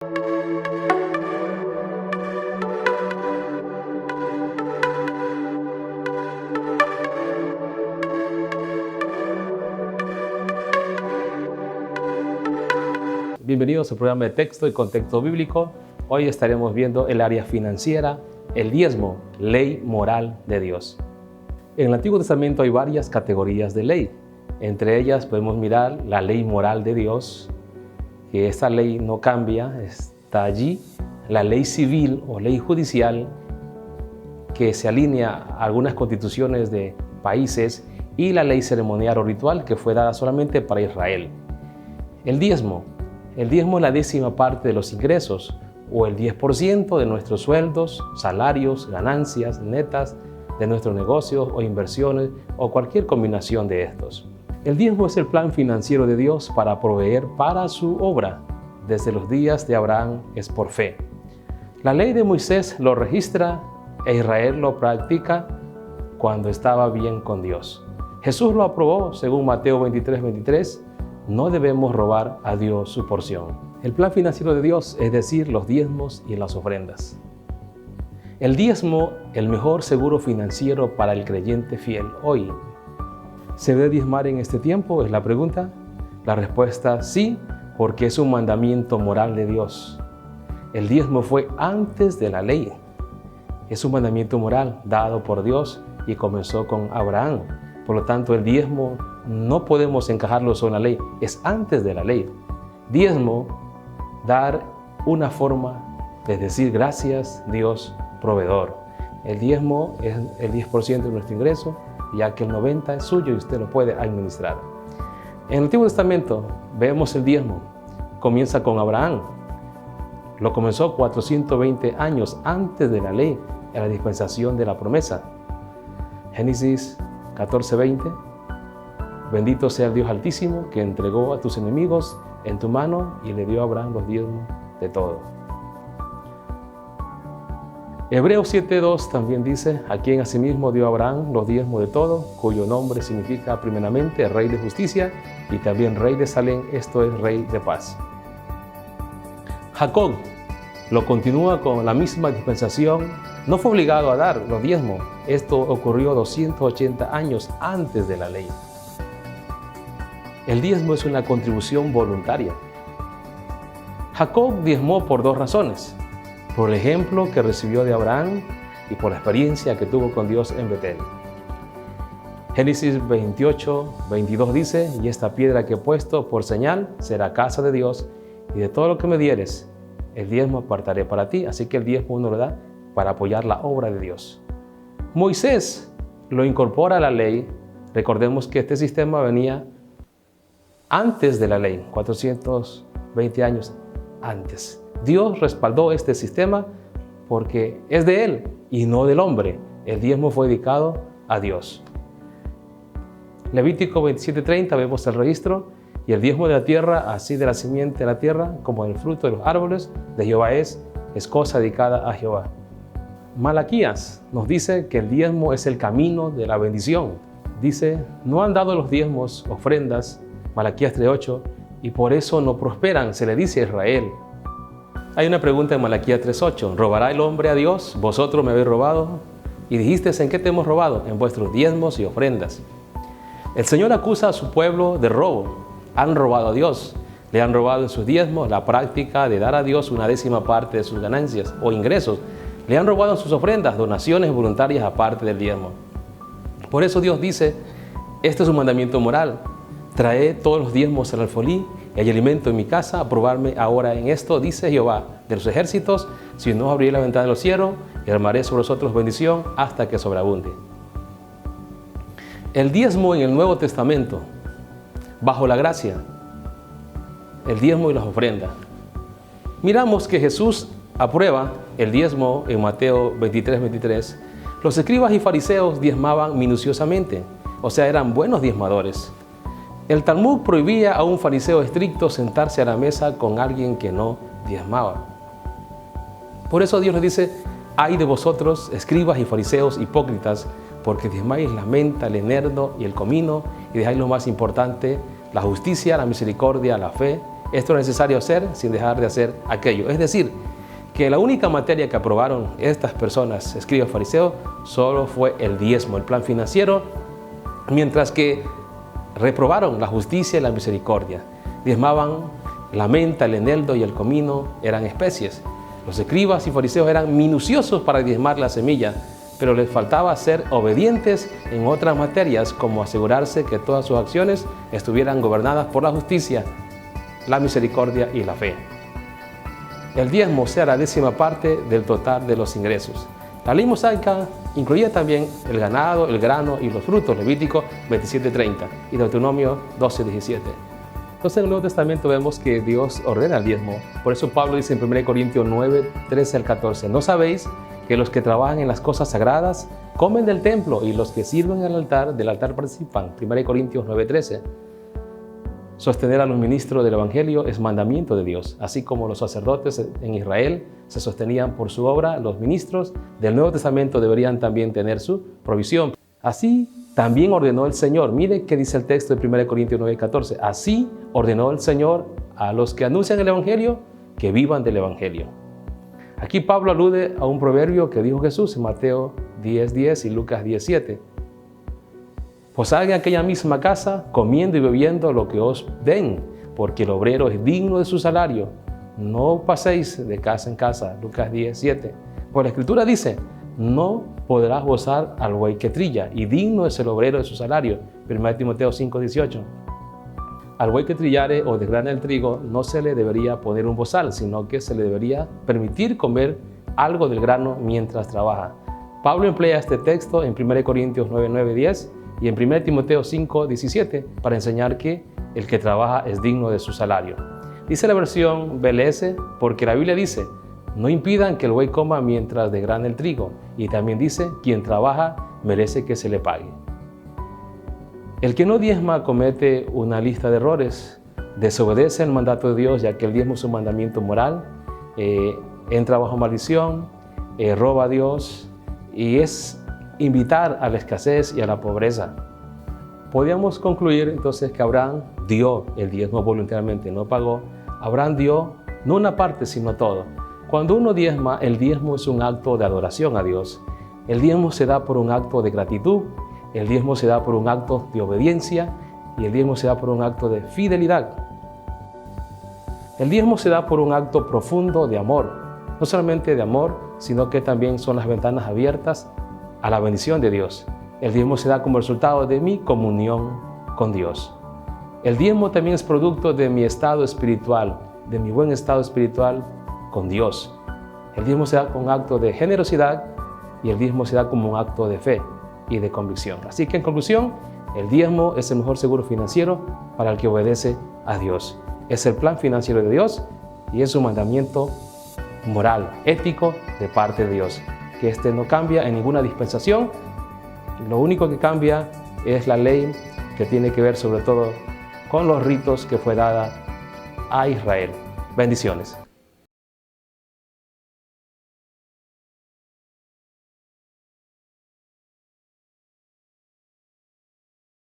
Bienvenidos al programa de texto y contexto bíblico. Hoy estaremos viendo el área financiera, el diezmo, ley moral de Dios. En el Antiguo Testamento hay varias categorías de ley. Entre ellas podemos mirar la ley moral de Dios, que esta ley no cambia, está allí. La ley civil o ley judicial, que se alinea a algunas constituciones de países, y la ley ceremonial o ritual, que fue dada solamente para Israel. El diezmo es la 10ª parte de los ingresos, o el 10% de nuestros sueldos, salarios, ganancias netas de nuestros negocios o inversiones, o cualquier combinación de estos. El diezmo es el plan financiero de Dios para proveer para su obra. Desde los días de Abraham es por fe. La ley de Moisés lo registra e Israel lo practica cuando estaba bien con Dios. Jesús lo aprobó según Mateo 23:23. No debemos robar a Dios su porción. El plan financiero de Dios, es decir, los diezmos y las ofrendas. El diezmo, el mejor seguro financiero para el creyente fiel hoy. ¿Se debe diezmar en este tiempo? Es la pregunta. La respuesta sí, porque es un mandamiento moral de Dios. El diezmo fue antes de la ley. Es un mandamiento moral dado por Dios y comenzó con Abraham. Por lo tanto, el diezmo no podemos encajarlo en la ley, es antes de la ley. Diezmo, dar una forma de decir gracias, Dios proveedor. El diezmo es el 10% de nuestro ingreso, ya que el 90% es suyo y usted lo puede administrar. En el Antiguo Testamento vemos el diezmo. Comienza con Abraham. Lo comenzó 420 años antes de la ley, en la dispensación de la promesa. Génesis 14:20. Bendito sea el Dios Altísimo, que entregó a tus enemigos en tu mano y le dio a Abraham los diezmos de todo. Hebreos 7:2 también dice: a quien asimismo dio a Abraham los diezmos de todo, cuyo nombre significa primeramente Rey de Justicia y también Rey de Salem, esto es Rey de Paz. Jacob lo continúa con la misma dispensación. No fue obligado a dar los diezmos. Esto ocurrió 280 años antes de la ley. El diezmo es una contribución voluntaria. Jacob diezmó por 2 razones: por el ejemplo que recibió de Abraham y por la experiencia que tuvo con Dios en Betel. Génesis 28:22 dice: y esta piedra que he puesto por señal será casa de Dios, y de todo lo que me dieres, el diezmo apartaré para ti. Así que el diezmo uno lo da para apoyar la obra de Dios. Moisés lo incorpora a la ley. Recordemos que este sistema venía antes de la ley, 420 años antes. Dios respaldó este sistema porque es de Él y no del hombre. El diezmo fue dedicado a Dios. Levítico 27:30 vemos el registro: y el diezmo de la tierra, así de la simiente de la tierra como del fruto de los árboles de Jehová es cosa dedicada a Jehová. Malaquías nos dice que el diezmo es el camino de la bendición. Dice: no han dado los diezmos, ofrendas, Malaquías 3:8, y por eso no prosperan, se le dice a Israel. Hay una pregunta en Malaquías 3:8: ¿robará el hombre a Dios? Vosotros me habéis robado. Y dijiste: ¿en qué te hemos robado? En vuestros diezmos y ofrendas. El Señor acusa a su pueblo de robo. Han robado a Dios. Le han robado en sus diezmos, la práctica de dar a Dios una 10ª parte de sus ganancias o ingresos. Le han robado en sus ofrendas, donaciones voluntarias aparte del diezmo. Por eso Dios dice: este es un mandamiento moral. Traed todos los diezmos al alfolí y hay alimento en mi casa. Aprobarme ahora en esto, dice Jehová de los ejércitos, si no abriré la ventana de los cielos y armaré sobre vosotros bendición hasta que sobreabunde. El diezmo en el Nuevo Testamento, bajo la gracia, el diezmo y las ofrendas. Miramos que Jesús aprueba el diezmo en Mateo 23:23. Los escribas y fariseos diezmaban minuciosamente, o sea, eran buenos diezmadores. El Talmud prohibía a un fariseo estricto sentarse a la mesa con alguien que no diezmaba. Por eso Dios les dice: ay de vosotros, escribas y fariseos hipócritas, porque diezmáis la menta, el eneldo y el comino, y dejáis lo más importante, la justicia, la misericordia, la fe esto es necesario hacer sin dejar de hacer aquello. Es decir, que la única materia que aprobaron estas personas, escribas fariseos, solo fue el diezmo, el plan financiero, mientras que reprobaron la justicia y la misericordia. Diezmaban la menta, el eneldo y el comino, eran especies. Los escribas y fariseos eran minuciosos para diezmar la semilla, pero les faltaba ser obedientes en otras materias, como asegurarse que todas sus acciones estuvieran gobernadas por la justicia, la misericordia y la fe. El diezmo sea la 10ª parte del total de los ingresos. La ley mosaica incluía también el ganado, el grano y los frutos, Levítico 27:30 y Deuteronomio 12:17. Entonces en el Nuevo Testamento vemos que Dios ordena el diezmo. Por eso Pablo dice en 1 Corintios 9:13-14, ¿no sabéis que los que trabajan en las cosas sagradas comen del templo y los que sirven del altar participan? 1 Corintios 9:13. Sostener a los ministros del Evangelio es mandamiento de Dios. Así como los sacerdotes en Israel se sostenían por su obra, los ministros del Nuevo Testamento deberían también tener su provisión. Así también ordenó el Señor. Mire qué dice el texto de 1 Corintios 9:14. Así ordenó el Señor a los que anuncian el Evangelio que vivan del Evangelio. Aquí Pablo alude a un proverbio que dijo Jesús en Mateo 10:10 y Lucas 10:7. Posad en aquella misma casa, comiendo y bebiendo lo que os den, porque el obrero es digno de su salario. No paséis de casa en casa, Lucas 10:7. Pues la Escritura dice, no podrás gozar al buey que trilla, y digno es el obrero de su salario, 1 Timoteo 5:18. Al buey que trillare o desgrane el trigo, no se le debería poner un bozal, sino que se le debería permitir comer algo del grano mientras trabaja. Pablo emplea este texto en 1 Corintios 9:10 y en 1 Timoteo 5:17 para enseñar que el que trabaja es digno de su salario. Dice la versión BLS, porque la Biblia dice, no impidan que el buey coma mientras desgrane el trigo. Y también dice, quien trabaja merece que se le pague. El que no diezma comete una lista de errores, desobedece el mandato de Dios, ya que el diezmo es un mandamiento moral, entra bajo maldición, roba a Dios y es invitar a la escasez y a la pobreza. Podríamos concluir entonces que Abraham dio el diezmo voluntariamente, no pagó. Abraham dio no una parte, sino todo. Cuando uno diezma, el diezmo es un acto de adoración a Dios. El diezmo se da por un acto de gratitud, el diezmo se da por un acto de obediencia y el diezmo se da por un acto de fidelidad. El diezmo se da por un acto profundo de amor, no solamente de amor, sino que también son las ventanas abiertas a la bendición de Dios. El diezmo se da como resultado de mi comunión con Dios. El diezmo también es producto de mi estado espiritual, de mi buen estado espiritual con Dios. El diezmo se da como un acto de generosidad y el diezmo se da como un acto de fe y de convicción. Así que en conclusión, el diezmo es el mejor seguro financiero para el que obedece a Dios. Es el plan financiero de Dios y es un mandamiento moral, ético de parte de Dios, que este no cambia en ninguna dispensación. Lo único que cambia es la ley que tiene que ver sobre todo con los ritos que fue dada a Israel. Bendiciones.